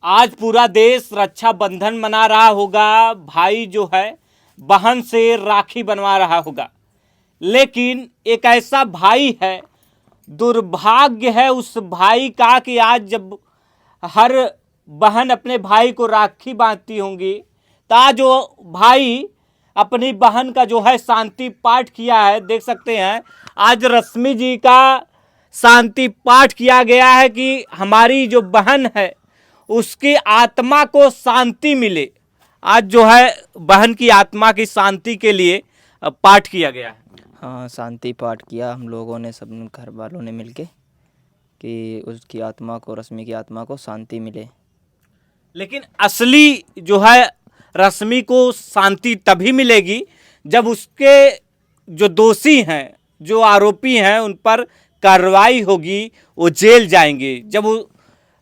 आज पूरा देश रक्षाबंधन मना रहा होगा, भाई जो है बहन से राखी बनवा रहा होगा। लेकिन एक ऐसा भाई है, दुर्भाग्य है उस भाई का कि आज जब हर बहन अपने भाई को राखी बांधती होंगी तो आज वो भाई अपनी बहन का जो है शांति पाठ किया है। देख सकते हैं आज रश्मि जी का शांति पाठ किया गया है कि हमारी जो बहन है उसकी आत्मा को शांति मिले। आज जो है बहन की आत्मा की शांति के लिए पाठ किया गया है। हाँ, शांति पाठ किया हम लोगों ने, सब घर वालों ने मिलके, कि उसकी आत्मा को, रश्मि की आत्मा को शांति मिले। लेकिन असली जो है रश्मि को शांति तभी मिलेगी जब उसके जो दोषी हैं, जो आरोपी हैं, उन पर कार्रवाई होगी, वो जेल जाएंगे। जब वो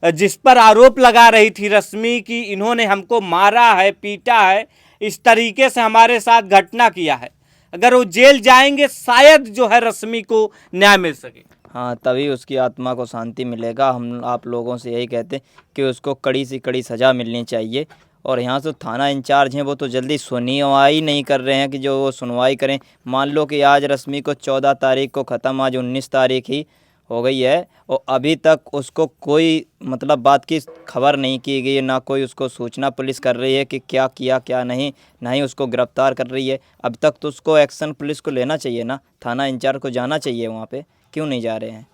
जिस पर आरोप लगा रही थी रश्मि कि इन्होंने हमको मारा है, पीटा है, इस तरीके से हमारे साथ घटना किया है, अगर वो जेल जाएंगे शायद जो है रश्मि को न्याय मिल सके। हाँ, तभी उसकी आत्मा को शांति मिलेगा। हम आप लोगों से यही कहते हैं कि उसको कड़ी से कड़ी सज़ा मिलनी चाहिए। और यहाँ से थाना इंचार्ज हैं, वो तो जल्दी सुनवाई नहीं कर रहे हैं कि जो वो सुनवाई करें। मान लो कि आज रश्मि को 14 तारीख को ख़त्म, आज 19 तारीख ही हो गई है और अभी तक उसको कोई मतलब बात की खबर नहीं की गई है, ना कोई उसको सूचना पुलिस कर रही है कि क्या किया क्या नहीं, ना ही उसको गिरफ्तार कर रही है। अब तक तो उसको एक्शन पुलिस को लेना चाहिए ना, थाना इंचार्ज को जाना चाहिए वहाँ पे, क्यों नहीं जा रहे हैं?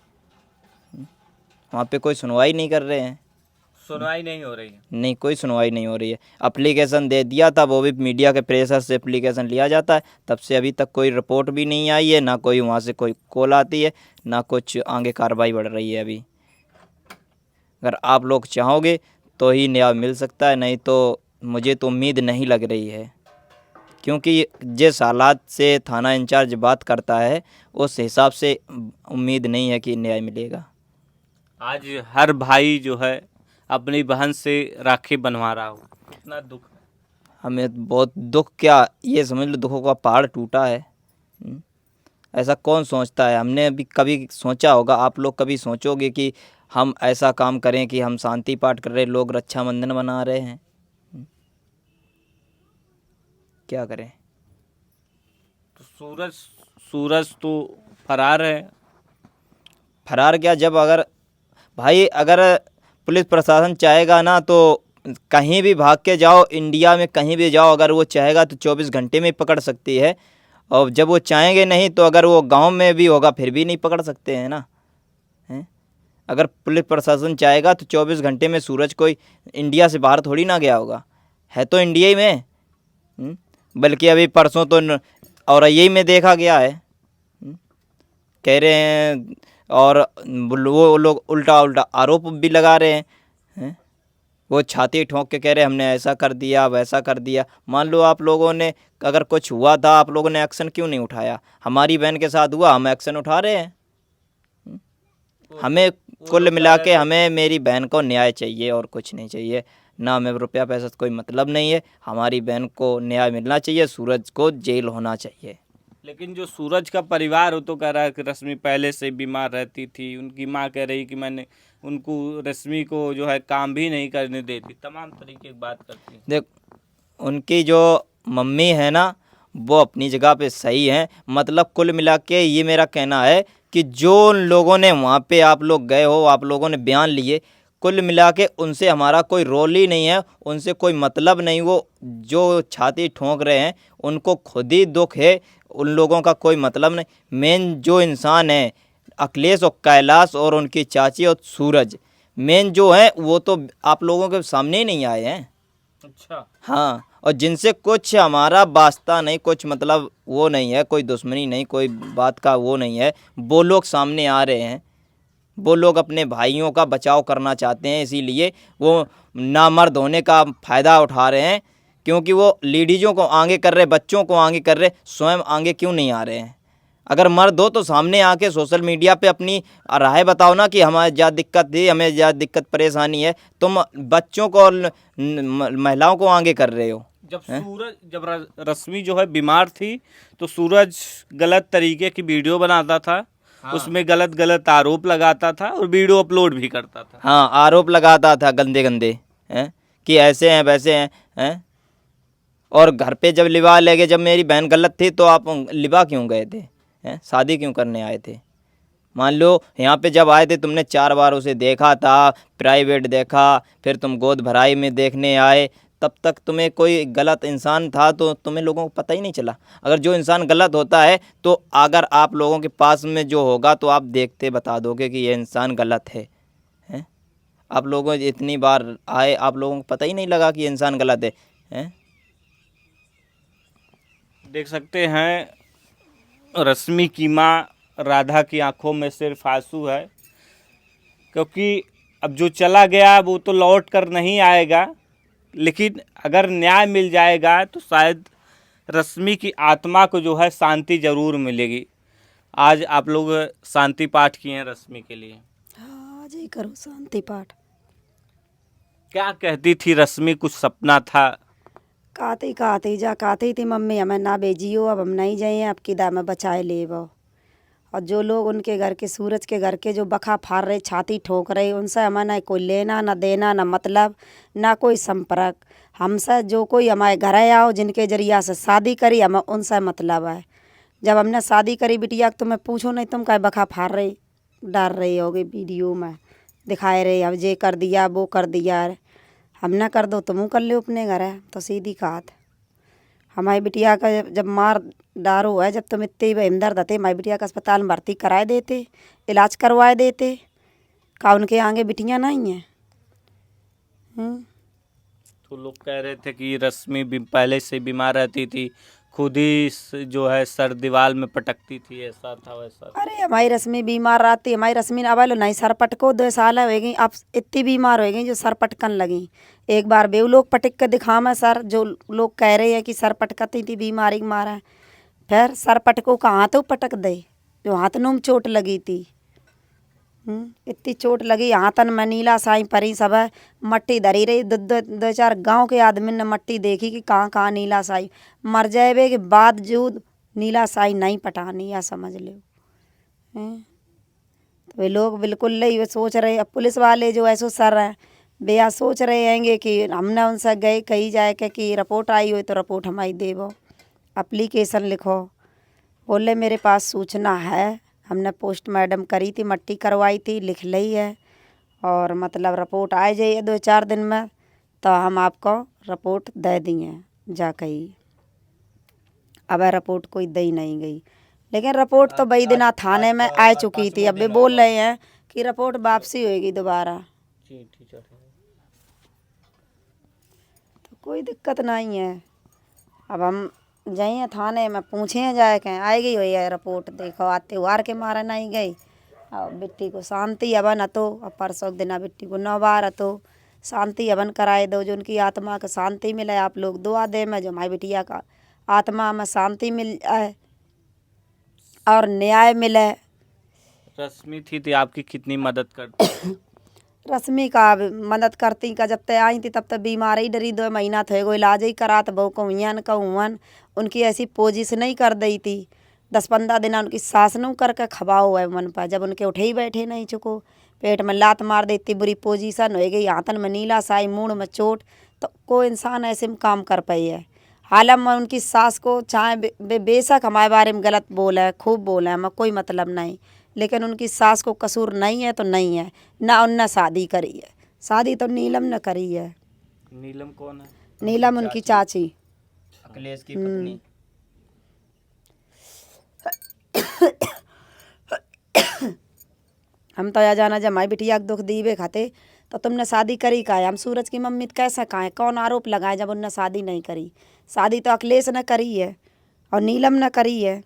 वहाँ पे कोई सुनवाई नहीं कर रहे हैं। सुनवाई नहीं हो रही है। नहीं, कोई सुनवाई नहीं हो रही है। एप्लीकेशन दे दिया था, वो भी मीडिया के प्रेशर से एप्लीकेशन लिया जाता है, तब से अभी तक कोई रिपोर्ट भी नहीं आई है, ना कोई वहाँ से कोई कॉल आती है, ना कुछ आगे कार्रवाई बढ़ रही है। अभी अगर आप लोग चाहोगे तो ही न्याय मिल सकता है, नहीं तो मुझे तो उम्मीद नहीं लग रही है, क्योंकि जिस हालात से थाना इंचार्ज बात करता है उस हिसाब से उम्मीद नहीं है कि न्याय मिलेगा। आज हर भाई जो है अपनी बहन से राखी बनवा रहा हो, कितना दुख है। हमें बहुत दुख, क्या ये समझ लो दुखों का पहाड़ टूटा है। ऐसा कौन सोचता है? हमने अभी कभी सोचा होगा? आप लोग कभी सोचोगे कि हम ऐसा काम करें कि हम शांति पाठ कर रहे, लोग रक्षाबंधन मना रहे हैं? क्या करें? तो सूरज तो फरार है। फरार क्या, जब अगर भाई अगर पुलिस प्रशासन चाहेगा ना तो कहीं भी भाग के जाओ, इंडिया में कहीं भी जाओ, अगर वो चाहेगा तो 24 घंटे में ही पकड़ सकती है। और जब वो चाहेंगे नहीं तो अगर वो गांव में भी होगा फिर भी नहीं पकड़ सकते हैं ना, हैं? अगर पुलिस प्रशासन चाहेगा तो 24 घंटे में सूरज कोई इंडिया से बाहर थोड़ी ना गया होगा, है तो इंडिया ही में। बल्कि अभी परसों तो और यही में देखा गया है, कह रहे हैं, और वो लोग उल्टा आरोप भी लगा रहे हैं। वो छाती ठोंक के कह रहे हमने ऐसा कर दिया, वैसा कर दिया। मान लो आप लोगों ने, अगर कुछ हुआ था, आप लोगों ने एक्शन क्यों नहीं उठाया? हमारी बहन के साथ हुआ, हम एक्शन उठा रहे हैं। हमें कुल मिला के हमें मेरी बहन को न्याय चाहिए और कुछ नहीं चाहिए, ना हमें रुपया पैसा से कोई मतलब नहीं है। हमारी बहन को न्याय मिलना चाहिए, सूरज को जेल होना चाहिए। लेकिन जो सूरज का परिवार हो तो कह रहा है कि रश्मि पहले से बीमार रहती थी, उनकी माँ कह रही कि मैंने उनको, रश्मि को जो है काम भी नहीं करने देती, तमाम तरीके की बात करती। देख, उनकी जो मम्मी है ना वो अपनी जगह पे सही है। मतलब कुल मिला के ये मेरा कहना है कि जो लोगों ने वहाँ पे, आप लोग गए हो, आप लोगों ने बयान लिए, कुल मिला के उनसे हमारा कोई रोल ही नहीं है, उनसे कोई मतलब नहीं। वो जो छाती ठोंक रहे हैं उनको खुद ही दुख है, उन लोगों का कोई मतलब नहीं। मेन जो इंसान है अखिलेश और कैलाश और उनकी चाची और सूरज, मेन जो है वो तो आप लोगों के सामने ही नहीं आए हैं। अच्छा। हाँ, और जिनसे कुछ हमारा वास्ता नहीं, कुछ मतलब वो नहीं है, कोई दुश्मनी नहीं, कोई बात का वो नहीं है, वो लोग सामने आ रहे हैं। वो लोग अपने भाइयों का बचाव करना चाहते हैं, इसीलिए वो नामर्द होने का फ़ायदा उठा रहे हैं, क्योंकि वो लेडीज़ों को आगे कर रहे, बच्चों को आगे कर रहे, स्वयं आगे क्यों नहीं आ रहे हैं? अगर मर्द हो तो सामने आके सोशल मीडिया पे अपनी राय बताओ ना कि हमारे ज़्यादा दिक्कत थी, हमें ज़्यादा दिक्कत परेशानी है। तुम बच्चों को और महिलाओं को आगे कर रहे हो। जब रश्मि जो है बीमार थी तो सूरज गलत तरीके की वीडियो बनाता था। हाँ। उसमें गलत आरोप लगाता था और वीडियो अपलोड भी करता था। हाँ, आरोप लगाता था गंदे गंदे, हैं कि ऐसे हैं वैसे हैं। और घर पे जब लिवा ले गए, जब मेरी बहन गलत थी तो आप लिवा क्यों गए थे? हैं, शादी क्यों करने आए थे? मान लो यहाँ पे जब आए थे तुमने 4 बार उसे देखा था, प्राइवेट देखा, फिर तुम गोद भराई में देखने आए, तब तक तुम्हें कोई गलत इंसान था तो तुम्हें लोगों को पता ही नहीं चला। अगर जो इंसान गलत होता है तो अगर आप लोगों के पास में जो होगा तो आप देखते बता दोगे कि ये इंसान गलत है। हैं, आप लोगों इतनी बार आए, आप लोगों को पता ही नहीं लगा कि ये इंसान गलत है। हैं, देख सकते हैं रश्मि की माँ राधा की आंखों में सिर्फ आंसू है, क्योंकि अब जो चला गया वो तो लौट कर नहीं आएगा, लेकिन अगर न्याय मिल जाएगा तो शायद रश्मि की आत्मा को जो है शांति ज़रूर मिलेगी। आज आप लोग शांति पाठ किए हैं रश्मि के लिए। हाँ, आज ही करो शांति पाठ। क्या कहती थी रश्मि? कुछ सपना था? कहती थी मम्मी हमें ना भेजियो, अब हम नहीं जाइए, अब की दाम में बचाए ले वो। और जो लोग उनके घर के, सूरज के घर के जो बखा फाड़ रहे, छाती ठोक रहे, उनसे हमें ना कोई लेना ना देना ना मतलब ना कोई संपर्क। हमसे जो कोई हमारे घर आओ, जिनके जरिया से शादी करी, हमें उनसे मतलब है। जब हमने शादी करी बिटिया तो मैं पूछो नहीं तुम क्या बखा फाड़ रही डाल रही होगी, वीडियो में दिखाए रहे, अब ये कर दिया वो कर दिया। हम ना कर दो तुम कर लो अपने घर है, तो सीधी बात। हमारी बिटिया का जब मार डारो है, जब तुम इतने हमदर्द थे, हमारी बिटिया का अस्पताल में भर्ती कराए देते, इलाज करवाए देते। का उनके आगे बिटियाँ नहीं हैं? तो लोग कह रहे थे कि रश्मि पहले से बीमार रहती थी, खुद ही जो है सर दीवार में पटकती थी, ऐसा था वैसा। अरे हमारी रश्मि बीमार रहती, हमारी रश्मि अब लो नहीं सर पटको, 2 साल हो गई अब इतनी बीमार हो गई जो सर पटकन लगी। एक बार बेव लोग पटक के दिखावा सर, जो लोग कह रहे हैं कि सर पटकती थी बीमारी के मारा, फिर सर पटको का हाथों पटक दे, जो हाथ में चोट लगी थी। इतनी चोट लगी हाथन में, नीला साई परी सब है, मट्टी धरी रही। दो 4 गांव के आदमी ने मट्टी देखी कि कहाँ कहाँ नीला साई, मर जाए के बावजूद नीला साई नहीं पटानी, या समझ लो। तो वे लोग बिल्कुल नहीं सोच रहे। अब पुलिस वाले जो ऐसो सर हैं वे यहाँ सोच रहे हैंगे कि हमने उनसे गए कही जाए कि रिपोर्ट आई हो तो रिपोर्ट हमारी देवो, एप्लीकेशन लिखो। बोले मेरे पास सूचना है, हमने पोस्टमार्टम करी थी, मट्टी करवाई थी, लिख ली है, और मतलब रिपोर्ट आ जाइए 2-4 दिन में तो हम आपको रिपोर्ट दे दिए जा कही। अब रिपोर्ट कोई दे नहीं गई, लेकिन रिपोर्ट तो बई दिना थाने में आ चुकी थी। अब वे बोल रहे हैं कि रिपोर्ट वापसी होएगी दोबारा, तो कोई दिक्कत नहीं है। अब हम जाइए थाने में पूछे जाए कहें आएगी हुई है रिपोर्ट, देखो आज त्योहार के मारा नहीं गई। अब बिट्टी को शांति हवन तो, अब परसों दिन बिट्टी को 9 बार तो शांति हवन कराए दो, जो उनकी आत्मा को शांति मिले। आप लोग दुआ दे में जो हमारी बिटिया का आत्मा में शांति मिल जाए और न्याय मिले। रश्मि थी तो आपकी कितनी मदद करती? रश्मि का मदद करती का, जब तक आई थी तब तक बीमारी डरी, 2 महीना थे गो इलाज ही करा, तो बहू कहून कहून उनकी ऐसी पोजिशन नहीं कर दी थी। 10-15 दिन उनकी सांस नू करके खबाओ है मन पर, जब उनके उठे ही बैठे नहीं चुको, पेट में लात मार दे, इतनी बुरी पोजीशन हो गई, हाथन में नीला साई, मूड में चोट, तो कोई इंसान ऐसे में काम कर पाई है। हालत में उनकी सास को चाहे बेशक हमारे बारे में गलत बोले, खूब बोले, हमें कोई मतलब नहीं, लेकिन उनकी सास को कसूर नहीं है तो नहीं है ना। उनने शादी करी है, शादी तो नीलम ने करी है। नीलम कौन है? नीलम उनकी चाची, अखिलेश की पत्नी। हम तो या जाना जब हमारी बिटिया के दुख दीवे खाते तो तुमने शादी करी का है। हम सूरज की मम्मी कैसा कहें, कौन आरोप लगाए जब उनने शादी नहीं करी? शादी तो अखिलेश ने करी है और नीलम ने करी है।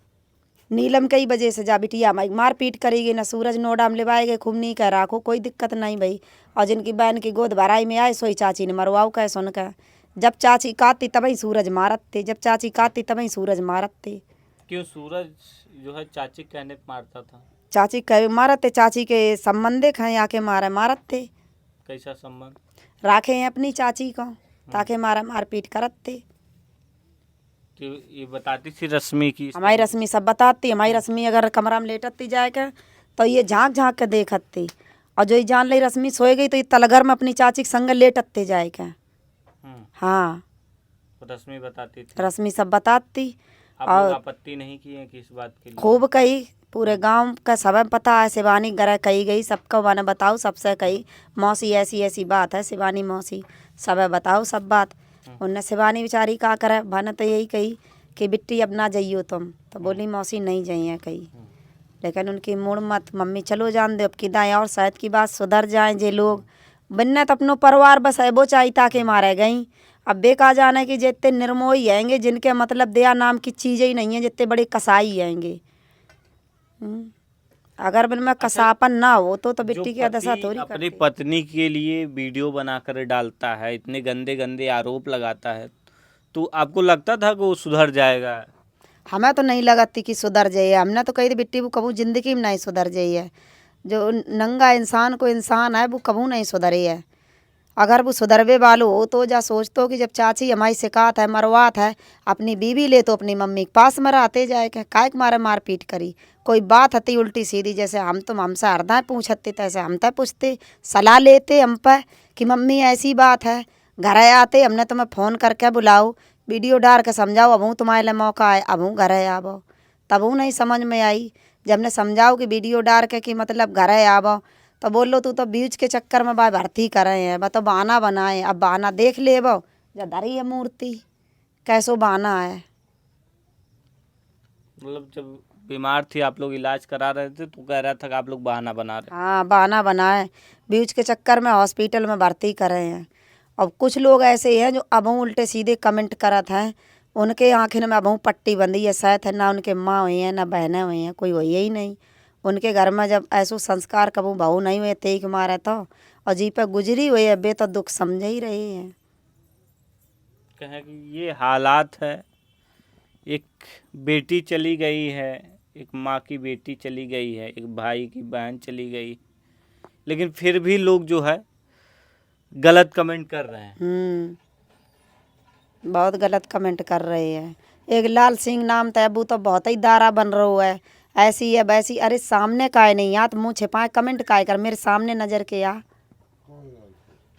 नीलम कई वजह से जा बिटिया हमारी मार पीट करेगी ना, सूरज नोडा में लिवाए गए, खूब नहीं कह राखो, कोई दिक्कत नहीं भाई। और जिनकी बहन की गोद भराई में आए सोई चाची ने मरवाओ कह सुन कर, जब चाची काटती तभी सूरज मारत थे, जब चाची काटती तभी सूरज मारत थे। क्यों सूरज जो है चाची कहने पे मारता था? चाची कह मारत थे, चाची के संबंधिक हैं आके मारत थे। कैसा संबंध? राखे हैं अपनी चाची को ताकि मार पीट करत थे। तो ये बताती थी रश्मि की? हमारी रश्मि सब बताती। हमारी रश्मि अगर कमरा में लेटती जाए के तो ये झाँक झाँक के देखत थी, और जो ये जान ली रश्मि सोए गई तो ये तलघर में अपनी चाची के संग लेट अत्ते जाए क्या। हाँ तो रश्मि बताती थी, रश्मि सब बताती। आप और लोग आपत्ति नहीं किए कि इस बात के लिए? खूब कही, पूरे गांव का सब पता है, शिवानी गरह कही गई, सबको मैंने बताओ, सबसे कही मौसी ऐसी ऐसी बात है, शिवानी मौसी सब बताओ सब बात। उनने शिवानी बेचारी का करे, मैंने तो यही कही कि बिट्टी अब ना जाइयो तुम, तो बोली मौसी नहीं जाइए कही। लेकिन उनकी मुड़ मत, मम्मी चलो जान दो अब की दाएँ, और शायद की बात सुधर जाए जे लोग। बिन्नत अपनो परिवार बस है वो चाहिए के मारे गई। अब बेका जाने की जितने निर्मोही आएंगे जिनके मतलब दया नाम की चीज़ें ही नहीं है, जितने बड़े कसाई आएंगे। अगर बिन में कसापन ना हो तो जो बिट्टी की दशा पति थोड़ी अपनी करती। पत्नी के लिए वीडियो बनाकर डालता है, इतने गंदे गंदे आरोप लगाता है, तो आपको लगता था कि वो सुधर जाएगा? हमें तो नहीं लगती कि सुधर जाइए। हमने तो कही थी बिट्टी वो कबू जिंदगी में नहीं सुधर जाइए। जो नंगा इंसान को इंसान है वो कबू नहीं सुधरी है। अगर वो सुधरवे वालो हो तो जा सोचतो कि जब चाची हमारी शिकायत है, मरवात है, अपनी बीवी ले तो अपनी मम्मी के पास मराते जाए के काय के मारे मारपीट करी। कोई बात हती उल्टी सीधी, जैसे हम तुम हमसे हरदा पूछते तैसे हम तय पूछते, सलाह लेते हम पर कि मम्मी ऐसी बात है। घर आते हमने तुम्हें फ़ोन करके बुलाओ, वीडियो डाल के समझाओ, अब हूँ तुम्हारे लिए मौका है, अब हूँ घर आवो। तब हूँ नहीं समझ में आई। जब ने समझाओ कि वीडियो डाल के कि मतलब घर आवो, तो बोलो तू तो बीच के चक्कर में बा भर्ती करे हैं, बा तो बहाना बनाए। अब बहाना देख ले वो जब धरी है मूर्ति, कैसो बहाना है। मतलब जब बीमार थी आप लोग इलाज करा रहे थे तो कह रहा था कि आप लोग बहाना बना रहे हाँ बहाना बनाए, बीच के चक्कर में हॉस्पिटल में भर्ती करे हैं। और कुछ लोग ऐसे हैं जो अब उल्टे सीधे कमेंट करत हैं, उनके आँखिन में अब पट्टी बंधी है शायद है, ना उनके माँ हुई हैं ना बहनें हुई हैं, कोई हुई ही नहीं उनके घर में। जब ऐसो संस्कार कबू बहू नहीं हुए ते के मारे तो, और जी पे गुजरी हुई है बे तो दुख समझ ही रहे हैं। कहें कि ये हालात है, एक बेटी चली गई है, एक माँ की बेटी चली गई है, एक भाई की बहन चली गई, लेकिन फिर भी लोग जो है गलत कमेंट कर रहे हैं। बहुत गलत कमेंट कर रहे हैं। एक लाल सिंह नाम था, वो तो बहुत ही दारा बन रहा है, ऐसी है वैसी। अरे सामने काहे नहीं आ, तो मुँह छिपाए कमेंट काहे कर, मेरे सामने नजर के आ।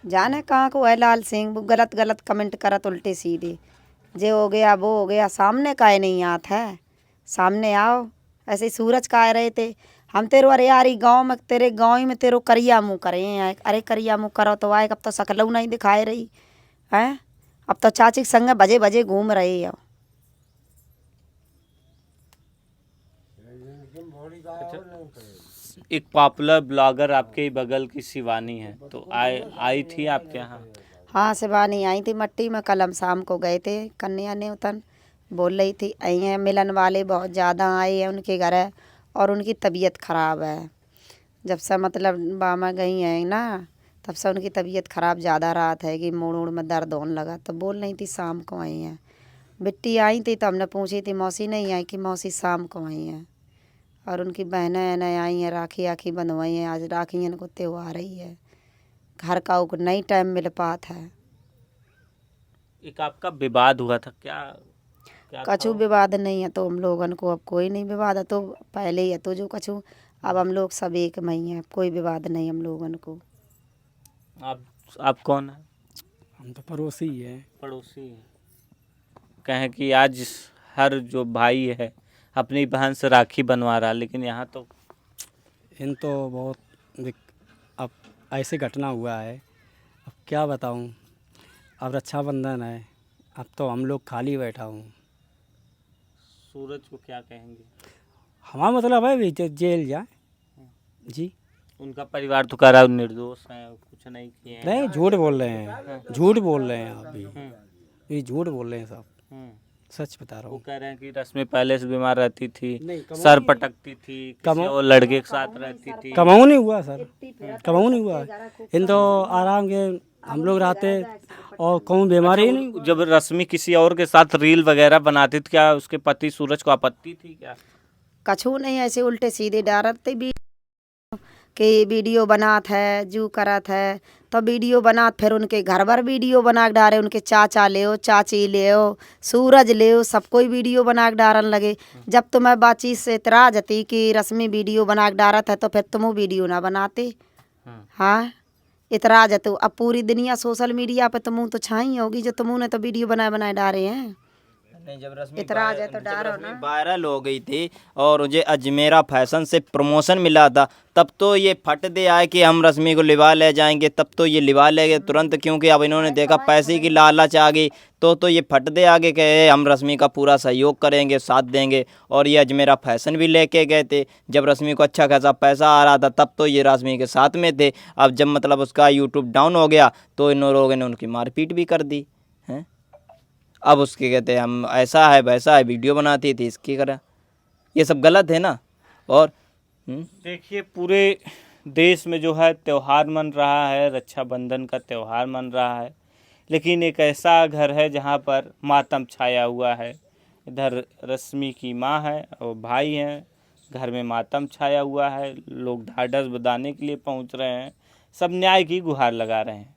जाने कहाँ को है लाल सिंह, वो गलत गलत कमेंट करत उल्टे सीधे, जे हो गया वो हो गया। सामने काहे नहीं आत है, सामने आओ। ऐसे ही सूरज का रहे थे हम तेरो, अरे यार गाँव में तेरे गाँव में तेरो करिया मुँह करे हैं। अरे करिया मुँह करो तो आए, अब तो शकलऊ नहीं दिखाए रही है, अब तो चाची के संग बजे बजे घूम रही हो। एक पॉपुलर ब्लॉगर आपके ही बगल की शिवानी है, तो आई थी आपके यहाँ? हाँ शिवानी आई थी मट्टी में, कल हम शाम को गए थे कन्या नेवतन। बोल रही थी आई हैं, मिलन वाले बहुत ज़्यादा आए हैं उनके घर है, और उनकी तबीयत ख़राब है। जब से मतलब बामा गई हैं ना, तब से उनकी तबीयत ख़राब ज़्यादा रात है कि मूड उड़ में दर्द होने लगा। तो बोल रही थी शाम को आई हैं। बिट्टी आई थी तो हमने पूछी थी मौसी नहीं आई, कि मौसी शाम को आई हैं। और उनकी बहनें आई हैं, राखी आखी बंधवाई हैं, आज राखी इनको त्योहार रही है, घर का उनको नहीं टाइम मिल पाता है। एक आपका विवाद हुआ था, क्या क्या कछु विवाद नहीं है तो हम लोगन को, अब कोई नहीं विवाद है तो पहले ही है तो जो कछु, अब हम लोग सब एक में ही हैं, कोई विवाद नहीं हम लोगन को। आप कौन है? हम तो पड़ोसी ही हैं। पड़ोसी हैं। कहें कि आज हर जो भाई है अपनी बहन से राखी बनवा रहा, लेकिन यहाँ तो इन तो बहुत अब ऐसे घटना हुआ है, अब क्या बताऊं। अब रक्षाबंधन है, अब तो हम लोग खाली बैठा हूँ। सूरज को क्या कहेंगे? हमारा मतलब है भी जेल जाए जी। उनका परिवार तो कह रहा है निर्दोष है, कुछ नहीं किए हैं। नहीं झूठ बोल रहे हैं, झूठ बोल रहे हैं आप भी, ये झूठ बोल रहे हैं सब, सच बता रहा वो हूँ। कह रहे हैं कि रश्मि पहले से बीमार रहती थी, नहीं, सर पटकती थी, किसी और लड़के के साथ रहती थी। कमाऊ नहीं हुआ सर, कमाऊ नहीं हुआ। इन तो आराम के हम लोग रहते और कहूँ बीमारी नहीं। जब रश्मि किसी और के साथ रील वगैरह बनाती थी, क्या उसके पति सूरज को आपत्ति थी क्या? कछु नहीं, ऐसे उल्टे सीधे डारते भी कि वीडियो बनात है जू करत है, तो वीडियो बनात फिर उनके घर भर वीडियो बना के डारे, उनके चाचा ले चाची ले सूरज ले सब कोई वीडियो बना के डारन लगे। जब तुम्हें बातचीत से इतराज थी कि रश्मि वीडियो बना के डारत है तो फिर तुम वीडियो ना बनाते, हाँ इतराज है। तो अब पूरी दुनिया सोशल मीडिया पे तो मुँह तो छाई होगी जो तुम ने तो वीडियो बनाए बनाए डाले हैं। नहीं, जब रश्मि इतराज है तो डारो रश्मि ना। वायरल हो गई थी और मुझे अजमेरा फैशन से प्रमोशन मिला था, तब तो ये फट दे आए कि हम रश्मि को लिवा ले जाएंगे, तब तो ये लिवा ले गए तुरंत, क्योंकि अब इन्होंने देखा पैसे की लालच आ गई तो ये फट दे आगे कहे हम रश्मि का पूरा सहयोग करेंगे, साथ देंगे। और ये अजमेरा फैशन भी लेके गए थे, जब रश्मि को अच्छा खासा पैसा आ रहा था तब तो ये रश्मि के साथ में थे। अब जब मतलब उसका यूट्यूब डाउन हो गया तो इन लोगों ने उनकी मारपीट भी कर दी हैं। अब उसके कहते हैं हम ऐसा है वैसा है, वीडियो बनाती थी इसकी करा, ये सब गलत है ना। और देखिए पूरे देश में जो है त्यौहार मन रहा है, रक्षाबंधन का त्यौहार मन रहा है, लेकिन एक ऐसा घर है जहाँ पर मातम छाया हुआ है। इधर रश्मि की माँ है और भाई हैं, घर में मातम छाया हुआ है, लोग ढाढ़स बंधाने के लिए पहुँच रहे हैं, सब न्याय की गुहार लगा रहे हैं।